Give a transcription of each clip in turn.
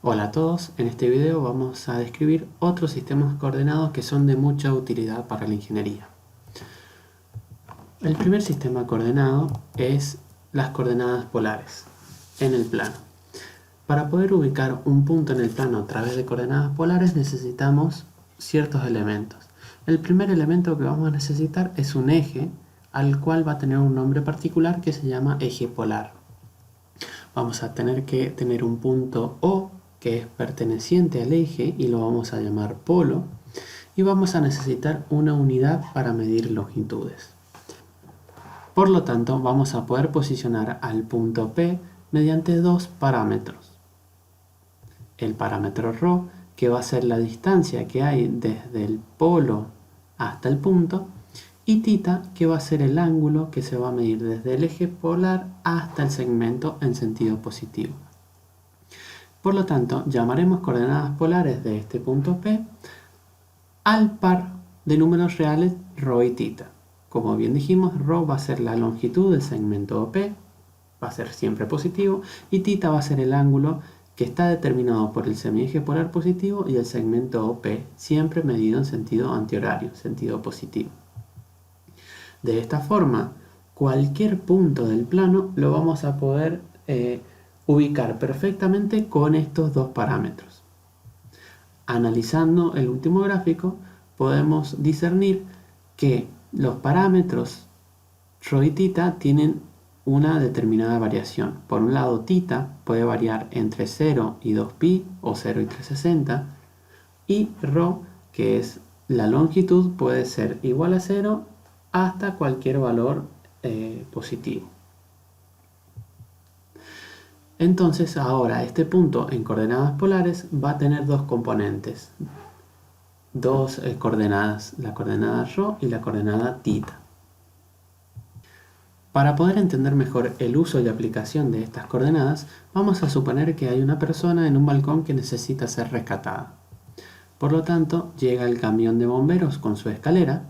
Hola a todos, en este video vamos a describir otros sistemas coordenados que son de mucha utilidad para la ingeniería. El primer sistema coordenado es las coordenadas polares en el plano. Para poder ubicar un punto en el plano a través de coordenadas polares necesitamos ciertos elementos. El primer elemento que vamos a necesitar es un eje al cual va a tener un nombre particular que se llama eje polar. Vamos a tener que tener un punto O que es perteneciente al eje y lo vamos a llamar polo, y vamos a necesitar una unidad para medir longitudes. Por lo tanto, vamos a poder posicionar al punto P mediante dos parámetros. El parámetro ρ, que va a ser la distancia que hay desde el polo hasta el punto, y θ, que va a ser el ángulo que se va a medir desde el eje polar hasta el segmento en sentido positivo. Por lo tanto, llamaremos coordenadas polares de este punto P al par de números reales ρ y θ. Como bien dijimos, ρ va a ser la longitud del segmento OP, va a ser siempre positivo, y θ va a ser el ángulo que está determinado por el semieje polar positivo y el segmento OP, siempre medido en sentido antihorario, sentido positivo. De esta forma, cualquier punto del plano lo vamos a poder ubicar perfectamente con estos dos parámetros. Analizando el último gráfico, podemos discernir que los parámetros ρ y θ tienen una determinada variación. Por un lado, θ puede variar entre 0 y 2π o 0 y 360, y ρ, que es la longitud, puede ser igual a 0 hasta cualquier valor positivo. Entonces ahora este punto en coordenadas polares va a tener dos componentes, dos coordenadas, la coordenada ρ y la coordenada θ. Para poder entender mejor el uso y aplicación de estas coordenadas, vamos a suponer que hay una persona en un balcón que necesita ser rescatada. Por lo tanto, llega el camión de bomberos con su escalera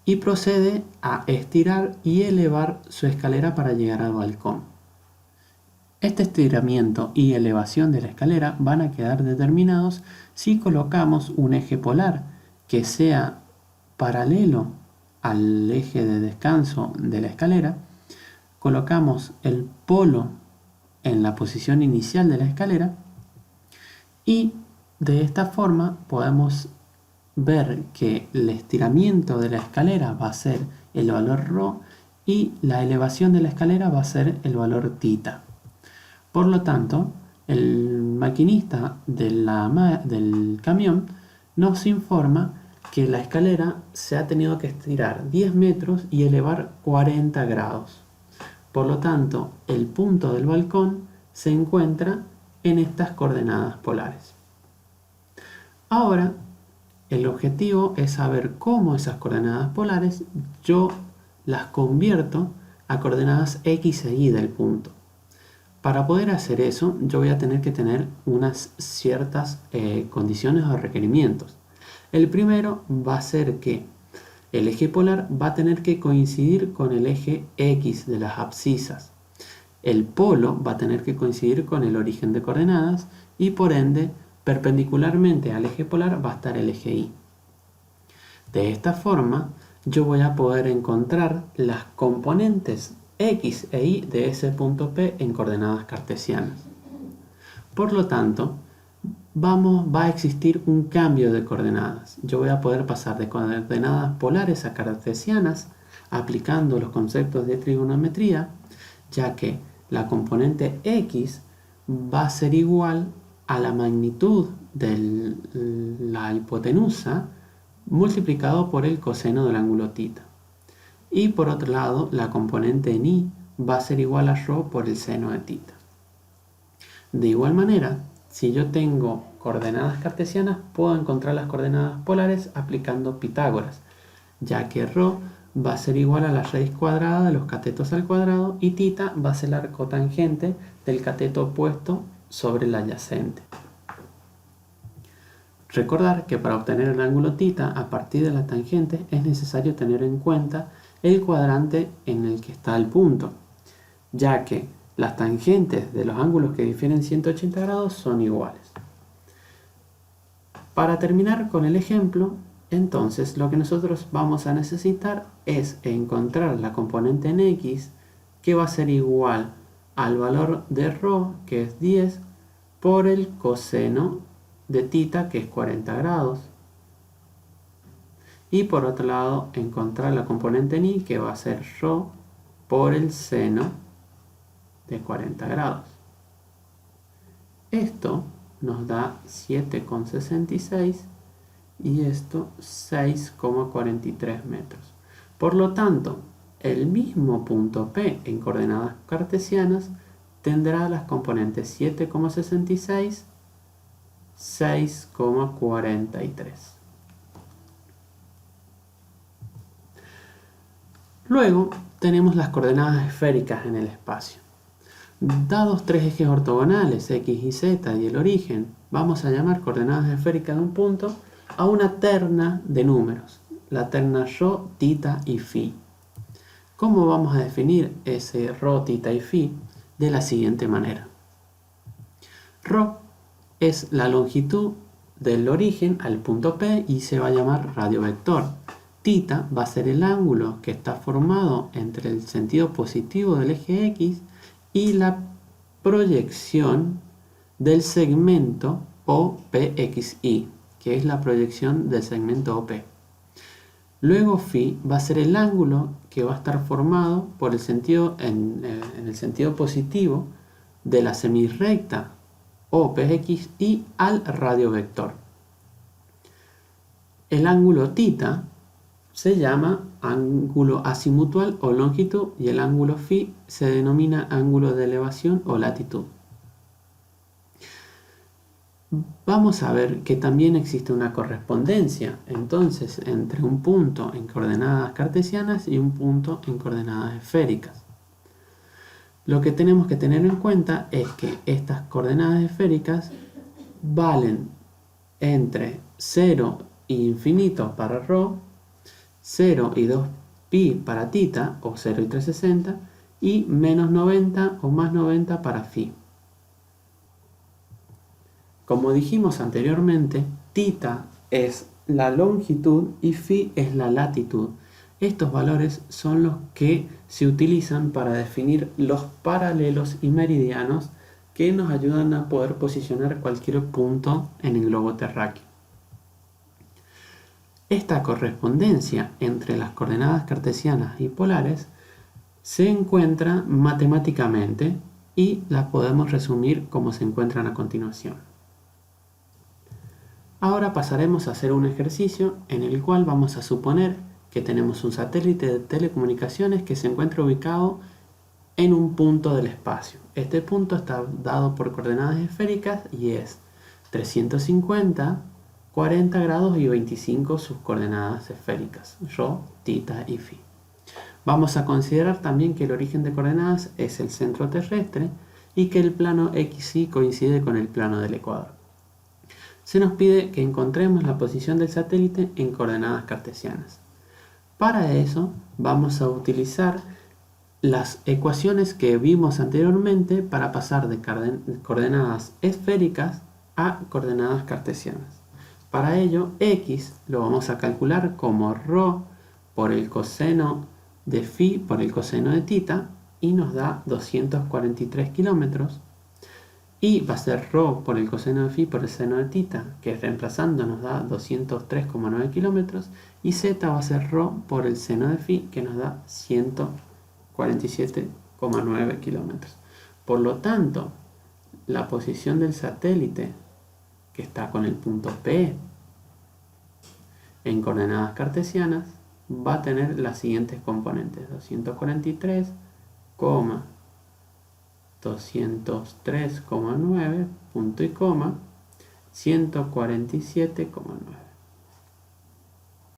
y procede a estirar y elevar su escalera para llegar al balcón. Este estiramiento y elevación de la escalera van a quedar determinados si colocamos un eje polar que sea paralelo al eje de descanso de la escalera, colocamos el polo en la posición inicial de la escalera y de esta forma podemos ver que el estiramiento de la escalera va a ser el valor ρ y la elevación de la escalera va a ser el valor θ. Por lo tanto, el maquinista del camión nos informa que la escalera se ha tenido que estirar 10 metros y elevar 40 grados. Por lo tanto, el punto del balcón se encuentra en estas coordenadas polares. Ahora, el objetivo es saber cómo esas coordenadas polares yo las convierto a coordenadas x e y del punto. Para poder hacer eso, yo voy a tener que tener unas ciertas condiciones o requerimientos. El primero va a ser que el eje polar va a tener que coincidir con el eje X de las abscisas. El polo va a tener que coincidir con el origen de coordenadas y por ende, perpendicularmente al eje polar va a estar el eje Y. De esta forma, yo voy a poder encontrar las componentes X e Y de ese punto P en coordenadas cartesianas. Por lo tanto, va a existir un cambio de coordenadas. Yo voy a poder pasar de coordenadas polares a cartesianas aplicando los conceptos de trigonometría, ya que la componente X va a ser igual a la magnitud de la hipotenusa multiplicado por el coseno del ángulo θ. Y por otro lado, la componente en Y va a ser igual a ρ por el seno de θ. De igual manera, si yo tengo coordenadas cartesianas, puedo encontrar las coordenadas polares aplicando Pitágoras, ya que ρ va a ser igual a la raíz cuadrada de los catetos al cuadrado y θ va a ser la cotangente del cateto opuesto sobre el adyacente. Recordar que para obtener el ángulo θ a partir de la tangente es necesario tener en cuenta el cuadrante en el que está el punto, ya que las tangentes de los ángulos que difieren 180 grados son iguales. Para terminar con el ejemplo, entonces lo que nosotros vamos a necesitar es encontrar la componente en x que va a ser igual al valor de ρ, que es 10, por el coseno de θ, que es 40 grados. Y por otro lado, encontrar la componente en y, que va a ser ρ por el seno de 40 grados. Esto nos da 7,66 y esto 6,43 metros. Por lo tanto, el mismo punto P en coordenadas cartesianas tendrá las componentes 7,66, 6,43. Luego tenemos las coordenadas esféricas en el espacio. Dados tres ejes ortogonales, x y z, y el origen, vamos a llamar coordenadas esféricas de un punto a una terna de números, la terna ρ, θ y φ. ¿Cómo vamos a definir ese ρ, θ y φ? De la siguiente manera. ρ es la longitud del origen al punto P y se va a llamar radiovector. Θ va a ser el ángulo que está formado entre el sentido positivo del eje X y la proyección del segmento OPXY, que es la proyección del segmento OP. Luego φ va a ser el ángulo que va a estar formado por el sentido, en el sentido positivo de la semirrecta OPXY al radiovector. El ángulo θ se llama ángulo azimutal o longitud y el ángulo φ se denomina ángulo de elevación o latitud. Vamos a ver que también existe una correspondencia entonces entre un punto en coordenadas cartesianas y un punto en coordenadas esféricas. Lo que tenemos que tener en cuenta es que estas coordenadas esféricas valen entre 0 e infinito para ρ, 0 y 2pi para θ, o 0 y 360, y menos 90 o más 90 para φ. Como dijimos anteriormente, θ es la longitud y φ es la latitud. Estos valores son los que se utilizan para definir los paralelos y meridianos que nos ayudan a poder posicionar cualquier punto en el globo terráqueo. Esta correspondencia entre las coordenadas cartesianas y polares se encuentra matemáticamente y las podemos resumir como se encuentran a continuación. Ahora pasaremos a hacer un ejercicio en el cual vamos a suponer que tenemos un satélite de telecomunicaciones que se encuentra ubicado en un punto del espacio. Este punto está dado por coordenadas esféricas y es 350, 40 grados y 25 sus coordenadas esféricas, ρ, θ y φ. Vamos a considerar también que el origen de coordenadas es el centro terrestre y que el plano XY coincide con el plano del ecuador. Se nos pide que encontremos la posición del satélite en coordenadas cartesianas. Para eso vamos a utilizar las ecuaciones que vimos anteriormente para pasar de coordenadas esféricas a coordenadas cartesianas. Para ello, x lo vamos a calcular como ρ por el coseno de φ por el coseno de θ y nos da 243 kilómetros. Y va a ser ρ por el coseno de φ por el seno de θ, que reemplazando nos da 203,9 kilómetros. Y z va a ser ρ por el seno de φ, que nos da 147,9 kilómetros. Por lo tanto, la posición del satélite, que está con el punto P en coordenadas cartesianas, va a tener las siguientes componentes: 243,9 punto y coma, 147,9.